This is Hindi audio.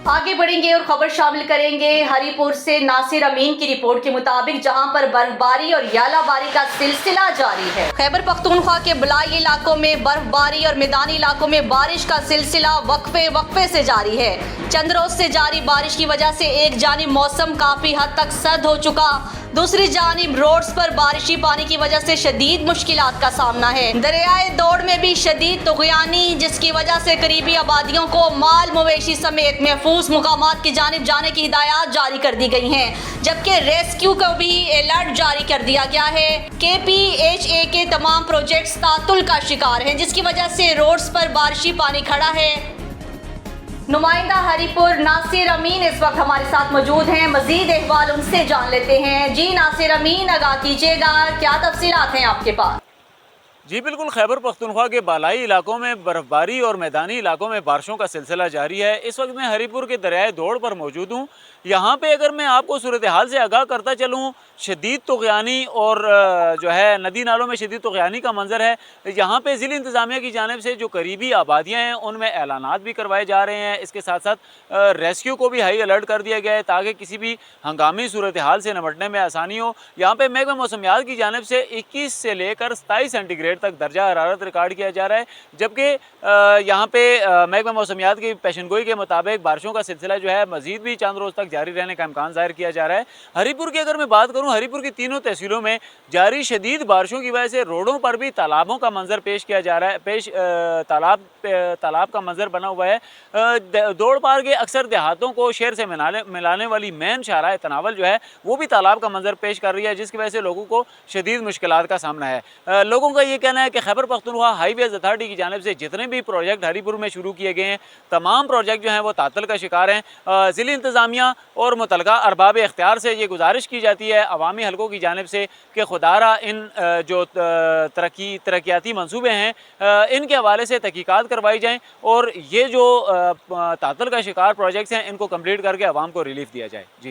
आगे बढ़ेंगे और खबर शामिल करेंगे हरीपुर से नासिर अमीन की रिपोर्ट के मुताबिक, जहां पर बर्फबारी और यालाबारी का सिलसिला जारी है। खैबर पख्तूनख्वा के बलाई इलाकों में बर्फबारी और मैदानी इलाकों में बारिश का सिलसिला वक्फे से जारी है। चंद रोज से जारी बारिश की वजह से एक जानिब मौसम काफी हद तक सर्द हो चुका, दूसरी जानिब रोड्स पर बारिशी पानी की वजह से शदीद मुश्किलात का सामना है। दरियाए दौड़ में भी शदीद तुग़यानी, जिसकी वजह से करीबी आबादियों को माल मवेशी समेत महफूज मुकामात की जानिब जाने की हिदायत जारी कर दी गई हैं, जबकि रेस्क्यू को भी अलर्ट जारी कर दिया गया है। KPHA के तमाम प्रोजेक्ट्स तातुल का शिकार हैं, जिसकी वजह से रोड्स पर बारिशी पानी खड़ा है। नुमाइंदा हरीपुर नासिर अमीन इस वक्त हमारे साथ मौजूद हैं, मजीद अहवाल उनसे जान लेते हैं। जी नासिर अमीन, आगाह कीजिएगा, क्या तफसीलात हैं आपके पास? जी बिल्कुल, खैबर पख्तूनख्वा के बालाई इलाकों में बर्फबारी और मैदानी इलाकों में बारिशों का सिलसिला जारी है। इस वक्त मैं हरीपुर के दरियाए दौड़ पर मौजूद हूँ। यहाँ पे अगर मैं आपको सूरत हाल से आगाह करता चलूँ, शदीद तुग़यानी और जो है नदी नालों में शदीद तुग़यानी का मंजर है। यहाँ पे ज़िला इंतज़ामिया की जानिब से जो करीबी आबादियाँ हैं उनमें ऐलानात भी करवाए जा रहे हैं। इसके साथ साथ रेस्क्यू को भी हाई अलर्ट कर दिया गया है ताकि किसी भी हंगामी सूरत हाल से निपटने में आसानी हो। यहाँ पे महकमा मौसमियात की जानिब से 21 से लेकर 27 सेंटीग्रेड तक दर्जा हरारत रिकॉर्ड किया जा रहा है, जबकि यहाँ पे महकमा मौसमियात की पेशनगोई के मुताबिक बारिशों का सिलसिला जो है मज़ीद भी चंद रोज़ तक जारी रहने का इम्कान ज़ाहिर किया जा रहा है। हरीपुर की अगर मैं बात करूँ, हरीपुर की तीनों तहसीलों में जारी शदीद बारिशों की वजह से रोडों पर भी तालाबों का मंजर पेश किया जा रहा है। तालाब का मंजर बना हुआ है। दौड़ पार के अक्सर देहातों को शहर से मिलाने वाली मेन शाहराह तनावल जो है वो भी तालाब का मंजर पेश कर रही है, जिसकी वजह से लोगों को शदीद मुश्किलात का सामना है। लोगों का ये कहना है कि खैबर पख्तूनख्वा हाईवेज अथॉरिटी की जानिब से जितने भी प्रोजेक्ट हरीपुर में शुरू किए गए हैं, तमाम प्रोजेक्ट जो हैं वो तातल का शिकार हैं। ज़िला इंतज़ामिया और मुतलका अरबाब इख्तियार से ये गुजारिश की जाती है अवामी हलकों की जानिब से कि खुदारा इन जो तरक्याती मंसूबे हैं इनके हवाले से तहकीकात करवाई जाएँ और ये जो तातल का शिकार प्रोजेक्ट्स हैं इनको कम्प्लीट करके आवाम को रिलीफ दिया जाए। जी।